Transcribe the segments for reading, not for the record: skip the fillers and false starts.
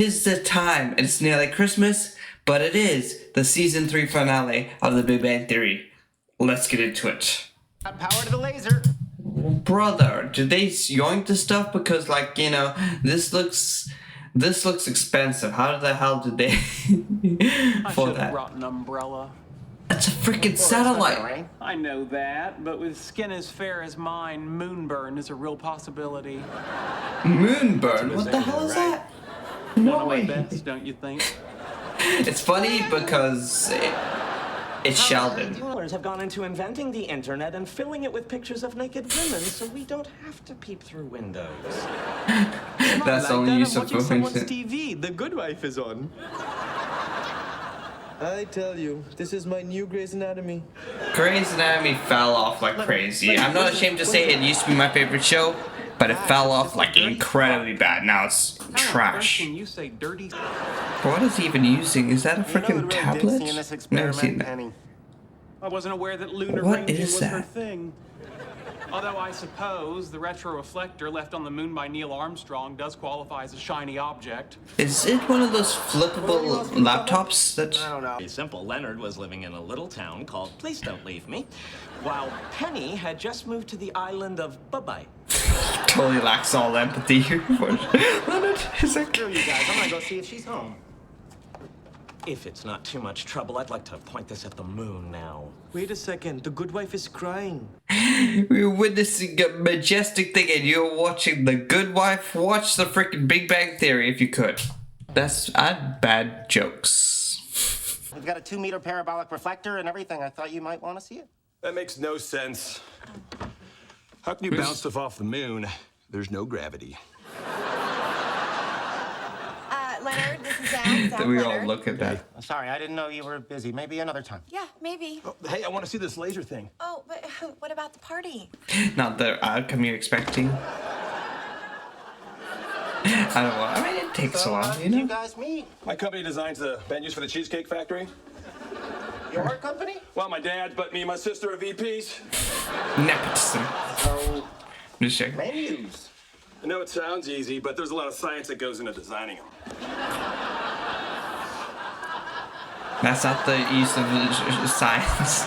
It's the time. It's nearly Christmas, but it is the season 3 finale of The Big Bang Theory. Let's get into it. Power to the laser. Brother, did they yoink the stuff? Because, like, you know, this looks expensive. How the hell did they I for should have that? brought an umbrella. It's a freaking satellite. I know that, but with skin as fair as mine, moonburn is a real possibility. Moonburn? What the hell is that? No One of way. my best, don't you think? It's funny because it's Sheldon. Dealers have gone into inventing the internet and filling it with pictures of naked women, so we don't have to peep through windows. That's only use of someone's TV. The Good Wife is on. I tell you, this is my new Grey's Anatomy. Grey's Anatomy fell off like crazy. I'm not ashamed to say it used to be my favorite show, but it fell off like incredibly bad. Now it's trash. Can you say dirty? What is he even using? Is that a freaking tablet? Never seen that. Penny. I wasn't aware that lunar What ranging is was her that? thing. Although I suppose the retro reflector left on the moon by Neil Armstrong does qualify as a shiny object. Is it one of those flippable laptops that... I don't know. Pretty simple. Leonard was living in a little town called Please Don't Leave Me, while Penny had just moved to the island of Bye-Bye. totally lacks all empathy here for Leonard? Is that... Screw you guys. I'm gonna go see if she's home. If it's not too much trouble, I'd like to point this at the moon now. Wait a second, the good wife is crying. We were witnessing a majestic thing and you're watching The Good Wife. Watch the freaking Big Bang Theory if you could. That's bad jokes. We've got a 2-meter parabolic reflector and everything. I thought you might want to see it. That makes no sense. How can you bounce stuff off the moon? There's no gravity. Leonard, this is Zach. Zach We all Leonard. look at that. I'm sorry, I didn't know you were busy. Maybe another time. Yeah, maybe. Oh, hey, I want to see this laser thing. Oh, but what about the party? Not the outcome you're expecting. I don't know. I mean, it takes a while, you You know? guys meet. My company designs the venues for the Cheesecake Factory. Your company? Well, my dad, but me and my sister are VPs. Nepotism. So, Just checking. menus. I know it sounds easy, but there's a lot of science that goes into designing them. That's not the use of science.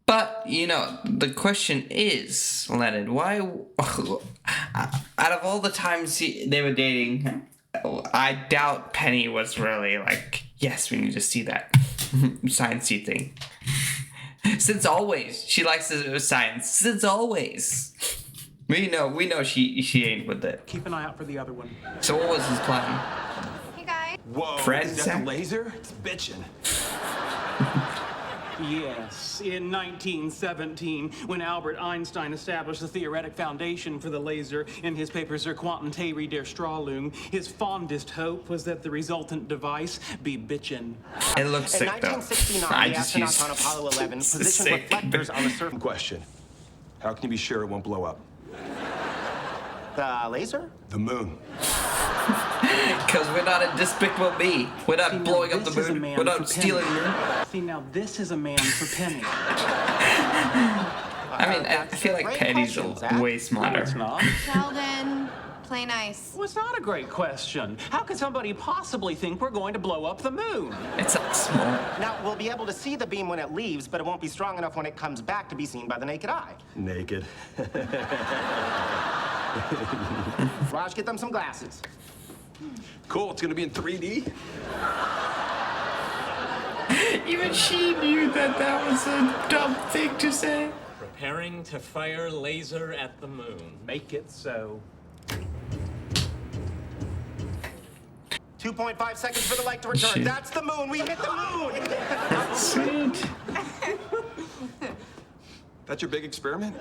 But, you know, the question is, Leonard, why... out of all the times they were dating, I doubt Penny was really like, yes, we need to see that science-y thing. Since always, she likes science. Since always. We know she ain't with it. Keep an eye out for the other one. So what was his plan? Hey, guys. Whoa, Friends, is that Zach? the laser? It's bitching. Yes, in 1917, when Albert Einstein established the theoretic foundation for the laser in his paper Zur Quantentheorie der Strahlung, his fondest hope was that the resultant device be bitchin'. It looks In sick though. 1969, I the just astronauts used on Apollo 11 positioned sick. reflectors on the surface. Question. How can you be sure it won't blow up? The laser? The moon. Because we're not a Despicable Me. We're not See, now blowing up this the is a moon. man We're for not stealing the Penny. moon. See, now this is a man for Penny. I mean, I feel like Great Penny's question, Zach. way smarter. It's not. Sheldon, play nice. Well, it's not a great question. How could somebody possibly think we're going to blow up the moon? It's like small. Now, we'll be able to see the beam when it leaves, but it won't be strong enough when it comes back to be seen by the naked eye. Naked. Raj, get them some glasses. Cool, it's gonna be in 3D? Even she knew that was a dumb thing to say. Preparing to fire laser at the moon. Make it so. 2.5 seconds for the light to return. Shit. That's the moon. We hit the moon. Sweet. That's your big experiment?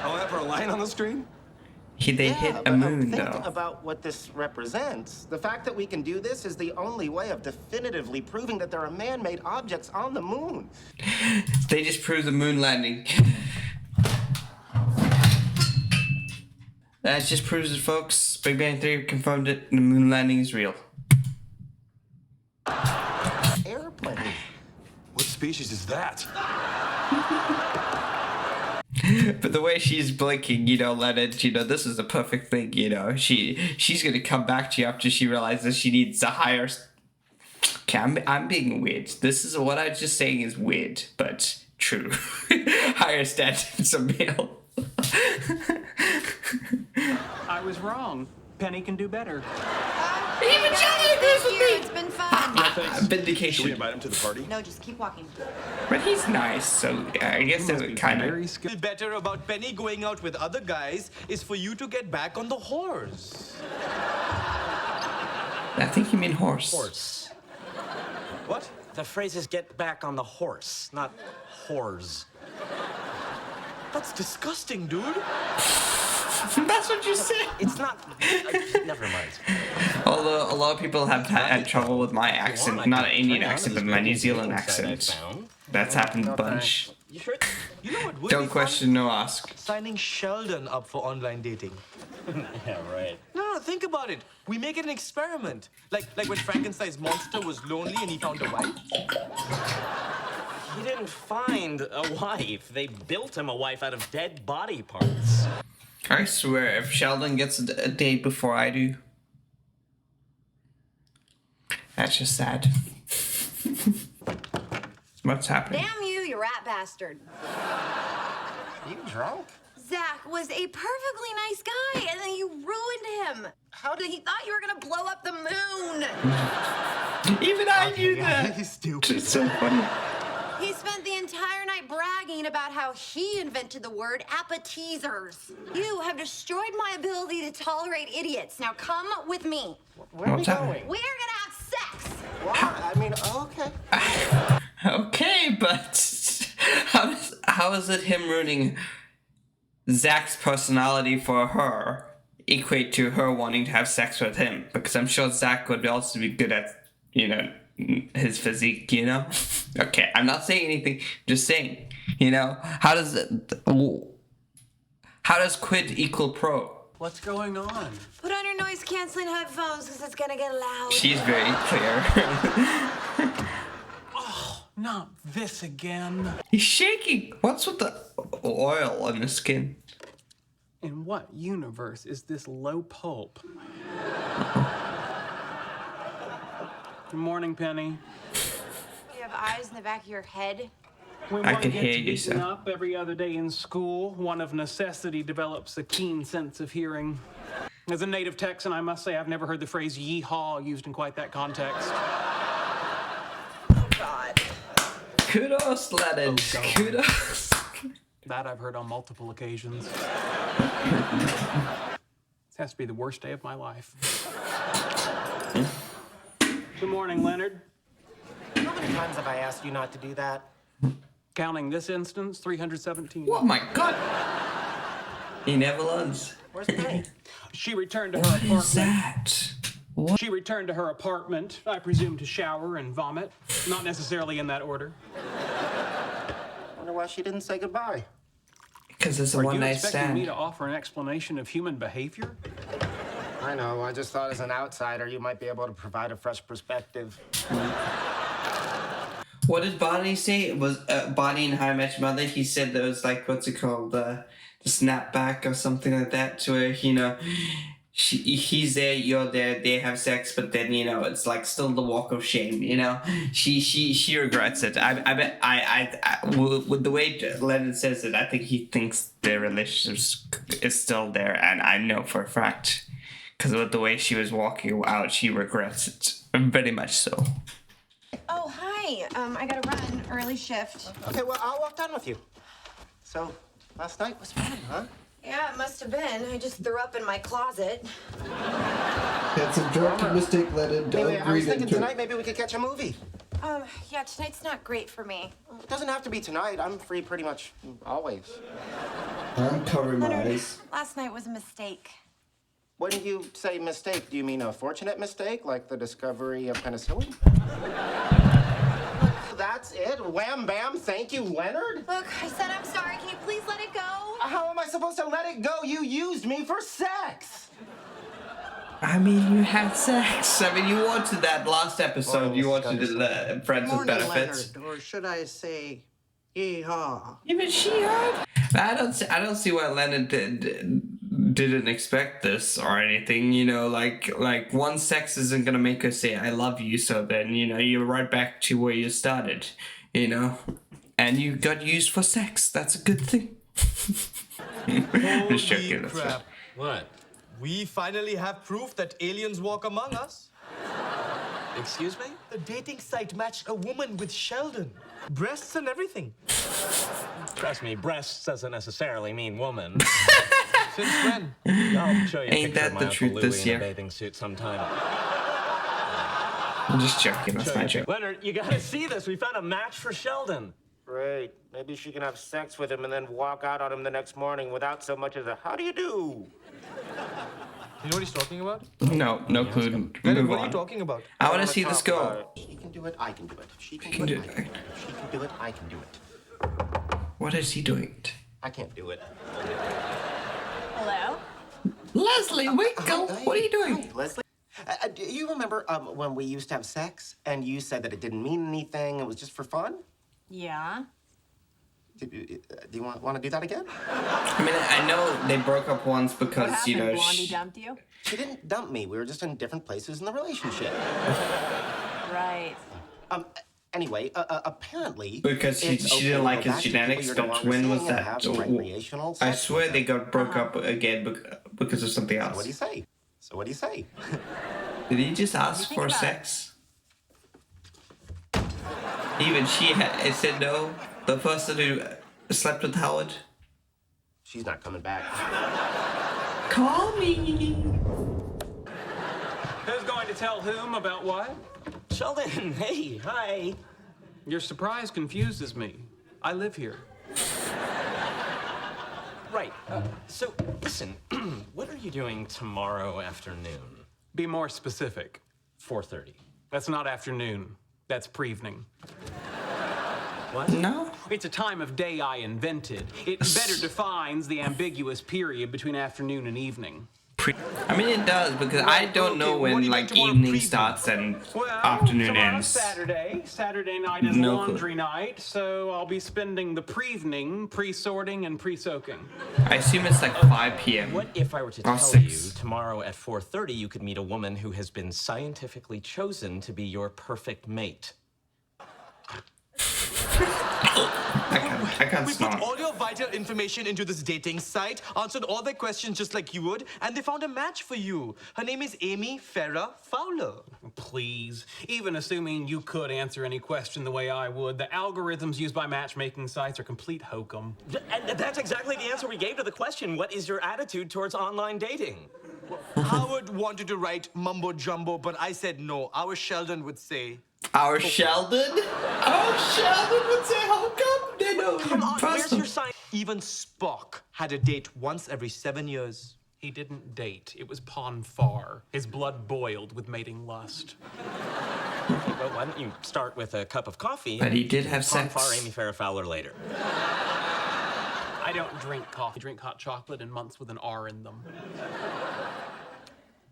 All that for a line on the screen? They hit a but moon think though. about what this represents. The fact that we can do this is the only way of definitively proving that there are man-made objects on the moon. They just proved the moon landing. That just proves it, folks. Big Bang Theory confirmed it. The moon landing is real. Airplane. What species is that? But the way she's blinking, you know, Leonard, you know, this is the perfect thing, you know. She's gonna come back to you after she realizes she needs a higher. Okay, I'm being weird. This is what I'm just saying is weird, but true. Higher standards of male. I was wrong. Penny can do better. Even Guys, Sheldon agrees thank with you. me. It's been fun. Should we Vindication. invite him to the party? No, just keep walking. But he's nice, so I guess Must it be kind very of. skilled. Better about Penny going out with other guys is for you to get back on the horse. I think you mean horse. Horse. What? The phrase is get back on the horse, not whores. That's disgusting, dude. That's what you said. It's not. Never mind. Although a lot of people have had trouble with my accent, not an Indian Turn on accent, this but my New little Zealand dating site I accent. found. That's happened a bunch. You sure? You know what would Don't be question, no ask. fun? Signing Sheldon up for online dating. Yeah, right. No, think about it. We make it an experiment. Like when Frankenstein's monster was lonely and he found a wife. He didn't find a wife. They built him a wife out of dead body parts. I swear, if Sheldon gets a date before I do, that's just sad. What's happening? Damn you, you rat bastard. You drunk? Zach was a perfectly nice guy, and then you ruined him. How did he thought you were gonna blow up the moon? Even I knew that. He's stupid. It's so funny. He spent the entire night bragging about how he invented the word appetizers. You have destroyed my ability to tolerate idiots. Now come with me. Where are we What's happening? going? We're gonna have sex. Why? I mean, okay. Okay, but how is it him ruining Zach's personality for her equate to her wanting to have sex with him? Because I'm sure Zach would also be good at, you know, his physique, you know? Okay, I'm not saying anything, just saying, you know, how does quid equal pro? What's going on? Put on your noise canceling headphones because it's gonna get loud. She's very clear. Not this again. He's shaking. What's with the oil on his skin? In what universe is this low pulp? Good morning, Penny. You have eyes in the back of your head. When I one can gets hear you, beaten sir. up every other day in school, one of necessity develops a keen sense of hearing. As a native Texan, I must say I've never heard the phrase yeehaw used in quite that context. Oh, God. Kudos, Leonard. God. Kudos. That I've heard on multiple occasions. This has to be the worst day of my life. Good morning, Leonard. How many times have I asked you not to do that? Counting this instance, 317. Oh my god. He never learns. Where's Penny? She returned to her What is apartment. that? She returned to her apartment, I presume to shower and vomit. Not necessarily in that order. Wonder why she didn't say goodbye. Because it's a Are one you night expecting me stand. to offer an explanation of human behavior? I know. I just thought as an outsider, you might be able to provide a fresh perspective. What did Bonnie say? It was Bonnie and How I Met Your Mother? He said there was like, what's it called? The snapback or something like that, to where, you know, he's there, you're there, they have sex, but then, you know, it's like still the walk of shame, you know? She regrets it. I bet with the way Leonard says it, I think he thinks their relationship is still there, and I know for a fact. Because with the way she was walking out, she regrets it. Very much so. Oh, hi. I gotta run. Early shift. Okay, well, I'll walk down with you. So, last night was fun, huh? Yeah, it must have been. I just threw up in my closet. That's a drunken mistake, Leonard. Anyway, Don't I was read thinking into tonight it. maybe we could catch a movie. Yeah, tonight's not great for me. It doesn't have to be tonight. I'm free pretty much always. I'm covering my Leonard, eyes. last night was a mistake. When you say mistake, do you mean a fortunate mistake, like the discovery of penicillin? That's it? Wham, bam, thank you, Leonard? Look, I said I'm sorry. Can you please let it go? How am I supposed to let it go? You used me for sex! I mean, you had sex. I mean, you wanted that last episode. Oh, you wanted Scotty. Friends with Morning, Benefits. Leonard, or should I say, Yeehaw. Even she heard. I don't see why Leonard didn't expect this or anything. You know, like one sex isn't gonna make her say I love you. So then you're right back to where you started. You know, and you got used for sex. That's a good thing. Just joking. That's crap. What? We finally have proof that aliens walk among us. Excuse me? The dating site matched a woman with Sheldon. Breasts and everything. Trust me, breasts doesn't necessarily mean woman. Since when? I'll show you a Ain't picture that of my the Uncle truth Louie this in year? a bathing suit sometime. I'm just joking. That's my joke. Leonard, you gotta see this. We found a match for Sheldon. Great. Maybe she can have sex with him and then walk out on him the next morning without so much as a how do you do? You know what he's talking about? No clue. Leonard, Move what are you on. talking about? I want to see this go. She can do it, I can do it. She can Can do do it, it. I can do it. She can do it, I can do it. What is he doing? I can't do it. Hello? Leslie Winkle, what are you doing? Hi, Leslie. Do you remember when we used to have sex and you said that it didn't mean anything, it was just for fun? Yeah. Do you want to do that again? I mean, I know they broke up once because, Blondie dumped you? She didn't dump me. We were just in different places in the relationship. Right. Anyway, apparently... because she it's okay didn't to like go his back to people genetics, you're no but longer when was seeing and that? have recreational I sex swear with they them. got broke up again because of something else. What do you say? So what do you say? Did he just ask for sex? Even she said no. The person who slept with Howard. She's not coming back. Call me. Who's going to tell whom about what? Sheldon, hey, hi. Your surprise confuses me. I live here. Right. So, listen, what are you doing tomorrow afternoon? Be more specific. 4:30. That's not afternoon. That's pre-evening. What? No. It's a time of day I invented. It better defines the ambiguous period between afternoon and evening. I mean, it does because I don't know what do when you like mean tomorrow evening preview? starts and Well, afternoon tomorrow's ends. Saturday. Saturday night is No clue. laundry night, so I'll be spending the pre-evening pre-sorting and pre-soaking. I assume it's like 5 p.m. What if I were to Or tell 6. you tomorrow at 4:30 you could meet a woman who has been scientifically chosen to be your perfect mate? I can't We smell put it. all your vital information into this dating site, answered all their questions just like you would, and they found a match for you. Her name is Amy Farrah Fowler. Please, even assuming you could answer any question the way I would, the algorithms used by matchmaking sites are complete hokum. And that's exactly the answer we gave to the question, what is your attitude towards online dating? Howard wanted to write mumbo jumbo, but I said no. Our Sheldon would say. Our Sheldon? Our Sheldon would say, how come they don't Come on, where's person? your sign? Even Spock had a date once every 7 years. He didn't date. It was pon farr. His blood boiled with mating lust. Well, why don't you start with a cup of coffee? But he did have Pon sex. farr Amy Farrah Fowler later. I don't drink coffee. I drink hot chocolate and months with an R in them.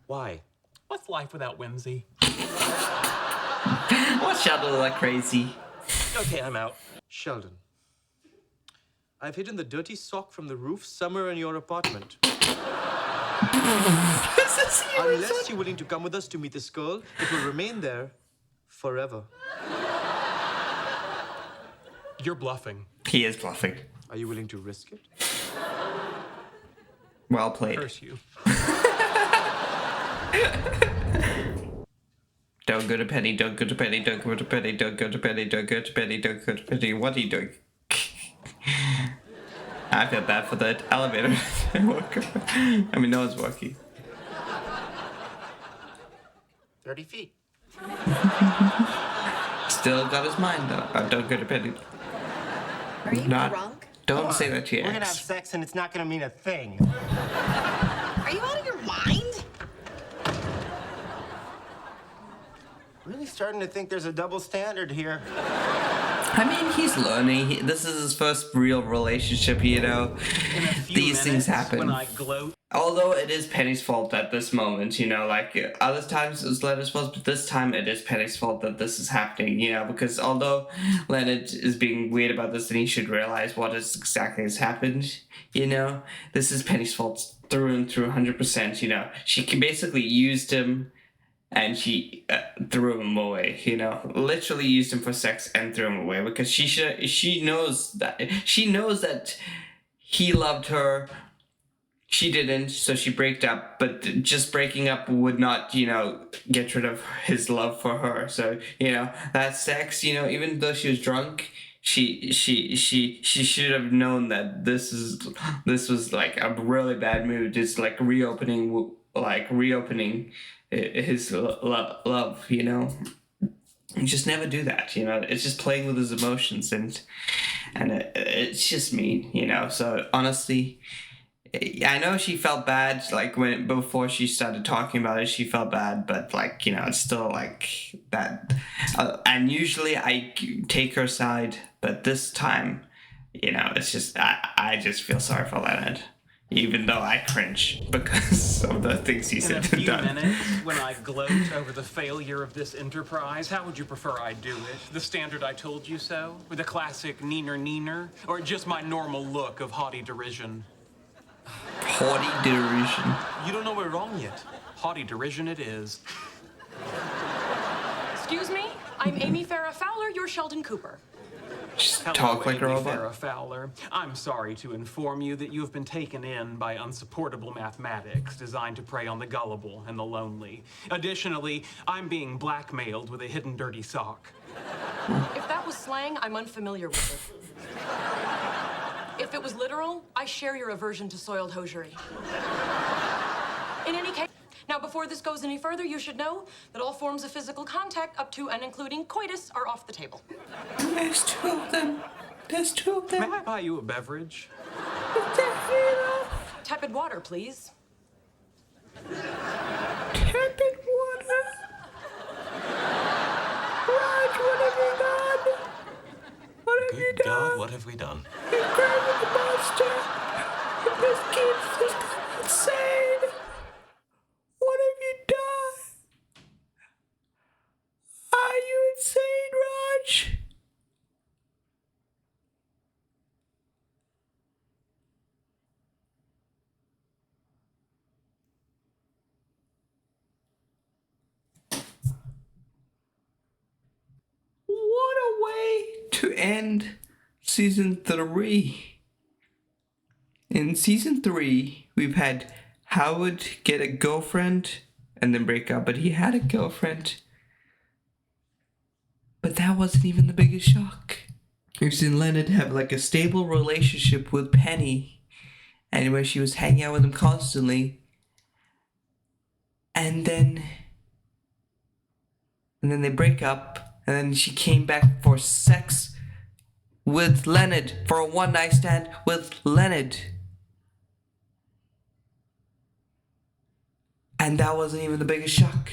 Why? What's life without whimsy? What's Sheldon like crazy? Okay, I'm out. Sheldon, I've hidden the dirty sock from the roof somewhere in your apartment. Unless you're willing to come with us to meet this girl, it will remain there forever. You're bluffing. He is bluffing. Are you willing to risk it? Well played. Curse you. Don't go to Penny, don't go to Penny, don't go to Penny, don't go to Penny, don't go to Penny, don't go to Penny. What are you doing? I feel bad for the elevator. I mean, no one's walking. 30 feet. Still got his mind though. Don't go to Penny. Are you Not. drunk? Don't say that to your We're gonna have ex. sex and it's not gonna mean a thing. Are you out of your mind? Really starting to think there's a double standard here. I mean, he's learning. This is his first real relationship, you know. In a few These things minutes, happen. when I gloat. Although it is Penny's fault at this moment, you know, like other times it's Leonard's fault, but this time it is Penny's fault that this is happening, you know, because although Leonard is being weird about this and he should realize what exactly has happened, you know, this is Penny's fault through and through 100%, you know. She basically used him and she threw him away, you know, literally used him for sex and threw him away because she knows that he loved her. She didn't, so she broke up, but just breaking up would not, you know, get rid of his love for her. So, you know, that sex, you know, even though she was drunk, she should have known that this was like a really bad move. It's like reopening his love, you know. You just never do that, you know. It's just playing with his emotions, and it's just mean, you know. So honestly, I know she felt bad, like before she started talking about it, she felt bad, but like, you know, it's still like that. And usually I take her side, but this time, you know, it's just I just feel sorry for Leonard, even though I cringe because of the things he In a said and few done. minutes, when I gloat over the failure of this enterprise, how would you prefer I do it? The standard I told you so? With a classic neener, or just my normal look of haughty derision? Haughty derision. You don't know we're wrong yet. Haughty derision it is. Excuse me, I'm Amy Farrah Fowler, you're Sheldon Cooper. Just Hello, talk like a Amy robot. Farrah Fowler. I'm sorry to inform you that you have been taken in by unsupportable mathematics designed to prey on the gullible and the lonely. Additionally, I'm being blackmailed with a hidden dirty sock. If that was slang, I'm unfamiliar with it. If it was literal, I share your aversion to soiled hosiery. In any case, now before this goes any further, you should know that all forms of physical contact up to and including coitus are off the table. There's two of them. May I buy you a beverage? Tepid water, please. Tepid water. Raj, what have you done? What have you Good done? God, what have we done? You're grabbing the monster. This kid's just gone insane. What have you done? Are you insane, Raj? What a way to end season 3. In season 3, we've had Howard get a girlfriend and then break up, but he had a girlfriend. But that wasn't even the biggest shock. We've seen Leonard have like a stable relationship with Penny, and where she was hanging out with him constantly. And then they break up, and then she came back for sex with Leonard, for a one-night stand with Leonard. And that wasn't even the biggest shock.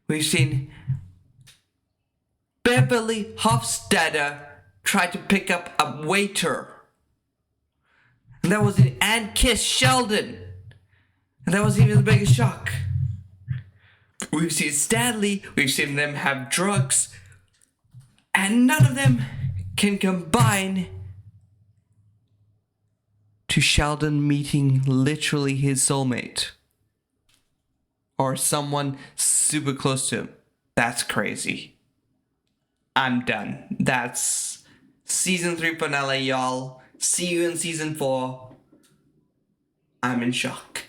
We've seen Beverly Hofstadter try to pick up a waiter. And that wasn't, and kiss Sheldon. And that wasn't even the biggest shock. We've seen Stanley, we've seen them have drugs, and none of them can combine to Sheldon meeting literally his soulmate. Or someone super close to him. That's crazy. I'm done. That's season 3 finale, y'all. See you in season 4. I'm in shock.